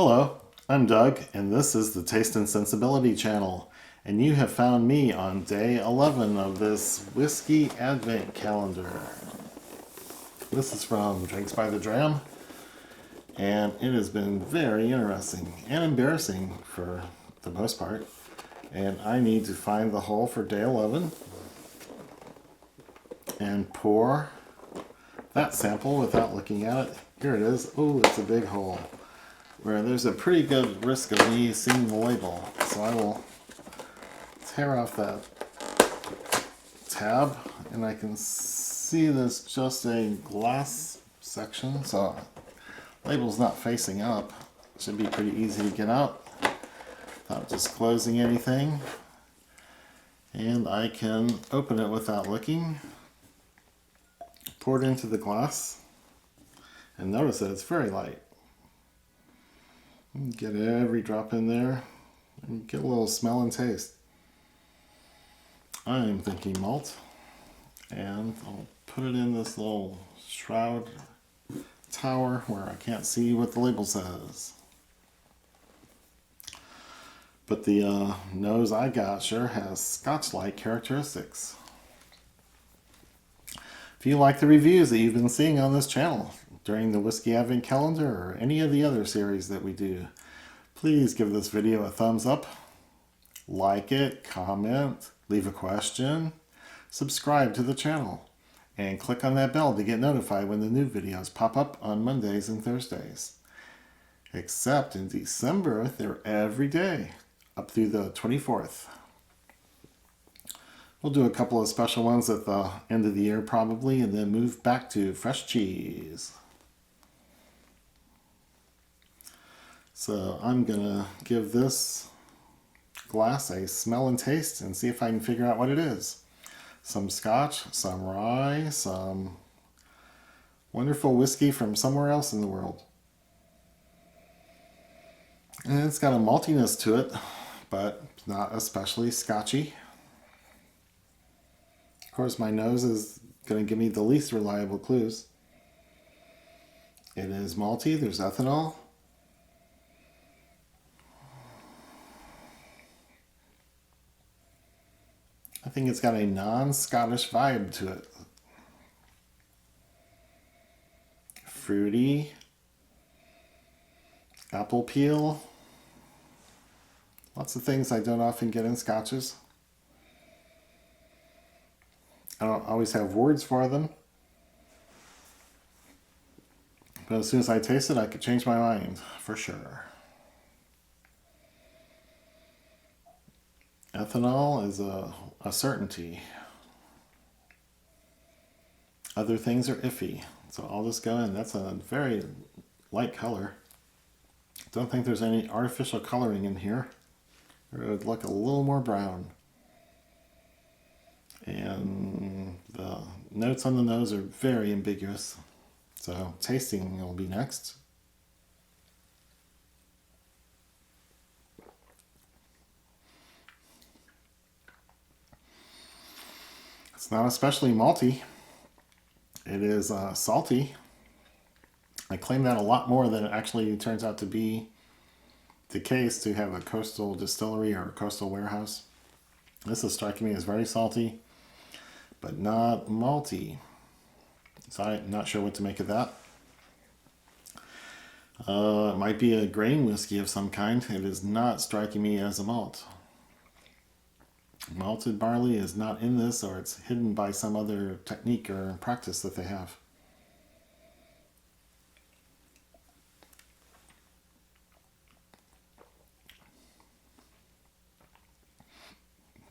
Hello, I'm Doug, and this is the Taste and Sensibility channel, and you have found me on day 11 of this Whiskey Advent Calendar. This is from Drinks by the Dram, and it has been very interesting and embarrassing for the most part, and I need to find the hole for day 11 and pour that sample without looking at it. Here it is. Oh, it's a big hole, where there's a pretty good risk of me seeing the label. So I will tear off that tab, and I can see there's just a glass section, so label's not facing up. Should be pretty easy to get out without disclosing anything. And I can open it without looking, pour it into the glass, and notice that it's very light. Get every drop in there and get a little smell and taste. I'm thinking malt, and I'll put it in this little shroud tower where I can't see what the label says. But the nose I got sure has Scotch-like characteristics. If you like the reviews that you've been seeing on this channel during the Whiskey Advent Calendar or any of the other series that we do, please give this video a thumbs up, like it, comment, leave a question, subscribe to the channel, and click on that bell to get notified when the new videos pop up on Mondays and Thursdays. Except in December, they're every day, up through the 24th. We'll do a couple of special ones at the end of the year probably, and then move back to fresh cheese. So I'm gonna give this glass a smell and taste and see if I can figure out what it is. Some scotch, some rye, some wonderful whiskey from somewhere else in the world. And it's got a maltiness to it, but not especially scotchy. Of course, my nose is going to give me the least reliable clues. It is malty, there's ethanol. I think it's got a non-Scottish vibe to it. Fruity, apple peel, lots of things I don't often get in scotches. I don't always have words for them, but as soon as I taste it, I could change my mind, for sure. Ethanol is a certainty. Other things are iffy, so I'll just go in. That's a very light color. Don't think there's any artificial coloring in here. It would look a little more brown. And the notes on the nose are very ambiguous. So tasting will be next. It's not especially malty. It is salty. I claim that a lot more than it actually turns out to be the case to have a coastal distillery or a coastal warehouse. This is striking me as very salty, but not malty. So I'm not sure what to make of that. It might be a grain whiskey of some kind. It is not striking me as a malt. Malted barley is not in this, or it's hidden by some other technique or practice that they have.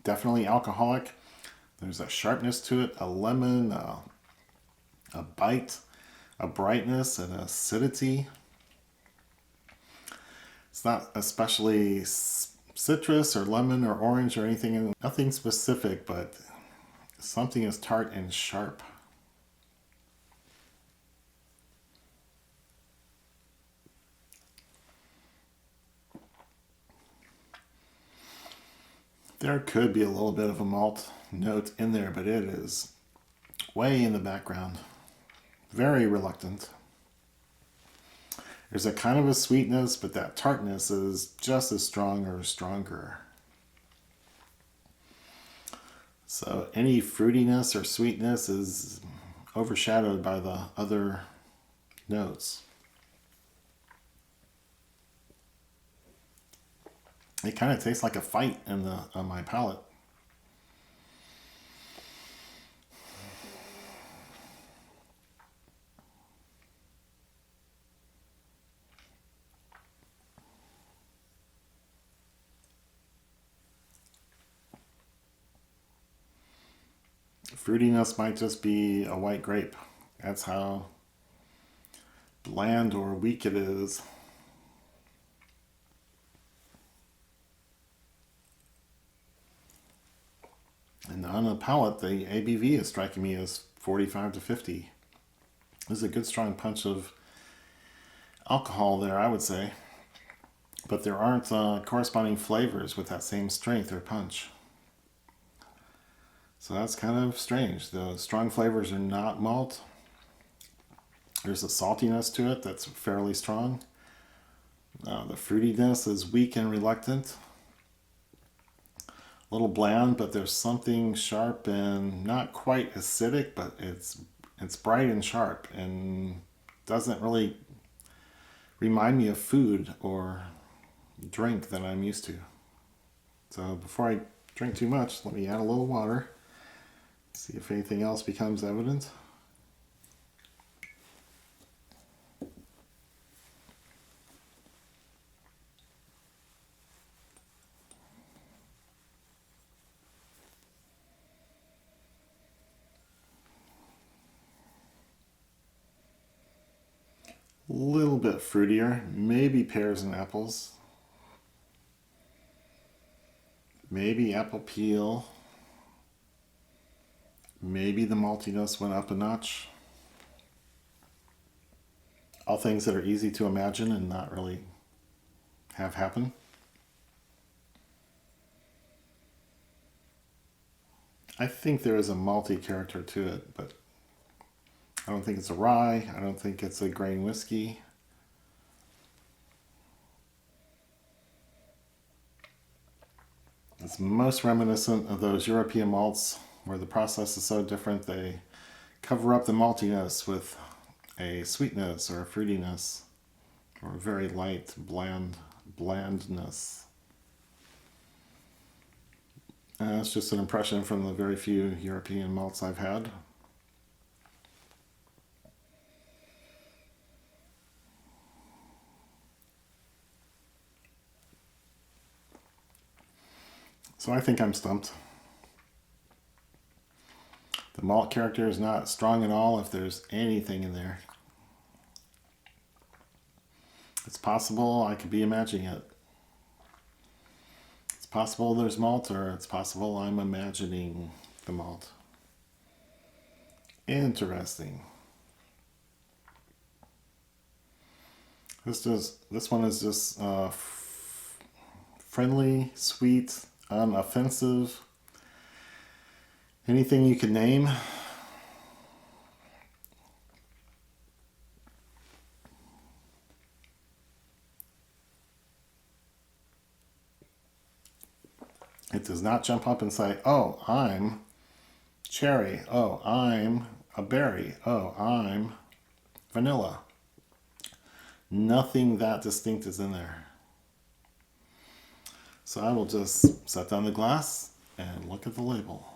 Definitely alcoholic. There's a sharpness to it, a lemon, a bite, a brightness, and acidity. It's not especially citrus or lemon or orange or anything, nothing specific, but something is tart and sharp. There could be a little bit of a malt note in there, but it is way in the background. Very reluctant. There's a kind of a sweetness, but that tartness is just as strong or stronger. So any fruitiness or sweetness is overshadowed by the other notes. It kind of tastes like a fight on my palate. Fruitiness might just be a white grape. That's how bland or weak it is. And on the palate, the ABV is striking me as 45 to 50. There's a good strong punch of alcohol there, I would say. But there aren't corresponding flavors with that same strength or punch. So that's kind of strange. The strong flavors are not malt. There's a saltiness to it that's fairly strong. The fruitiness is weak and reluctant. A little bland, but there's something sharp and not quite acidic, but it's bright and sharp and doesn't really remind me of food or drink that I'm used to. So before I drink too much, let me add a little water. See if anything else becomes evident. A little bit fruitier, maybe pears and apples. Maybe apple peel. Maybe the maltiness went up a notch. All things that are easy to imagine and not really have happen. I think there is a malty character to it, but I don't think it's a rye. I don't think it's a grain whiskey. It's most reminiscent of those European malts where the process is so different they cover up the maltiness with a sweetness or a fruitiness or a very light blandness. It's just an impression from the very few European malts I've had. So I think I'm stumped. The malt character is not strong at all if there's anything in there. It's possible I could be imagining it. It's possible there's malt, or it's possible I'm imagining the malt. Interesting. This one is just friendly, sweet, unoffensive. Anything you could name. It does not jump up and say, oh, I'm cherry. Oh, I'm a berry. Oh, I'm vanilla. Nothing that distinct is in there. So I will just set down the glass and look at the label.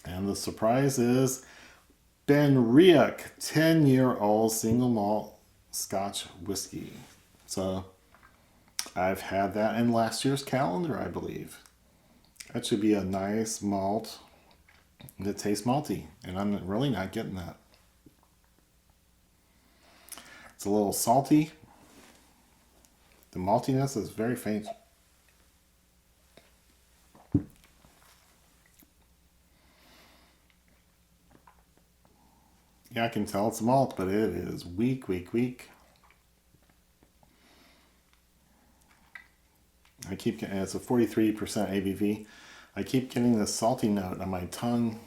And the surprise is BenRiach 10-year-old single malt Scotch whiskey. So I've had that in last year's calendar, I believe. That should be a nice malt that tastes malty, and I'm really not getting that. It's a little salty. The maltiness is very faint. Yeah, I can tell it's malt, but it is weak, weak, weak. I keep getting, it's a 43% ABV. I keep getting this salty note on my tongue,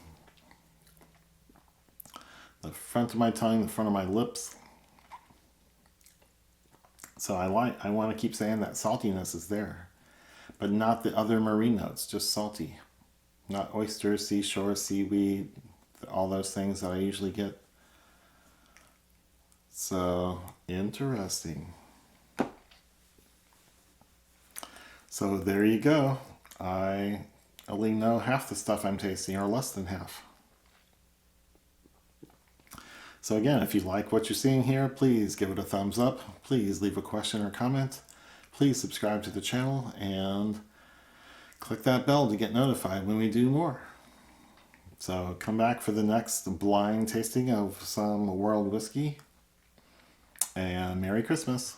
the front of my tongue, the front of my lips. So I want to keep saying that saltiness is there, but not the other marine notes, just salty. Not oysters, seashore, seaweed, all those things that I usually get. So, interesting. So there you go. I only know half the stuff I'm tasting, or less than half. So again, if you like what you're seeing here, please give it a thumbs up. Please leave a question or comment. Please subscribe to the channel and click that bell to get notified when we do more. So come back for the next blind tasting of some world whiskey. And Merry Christmas.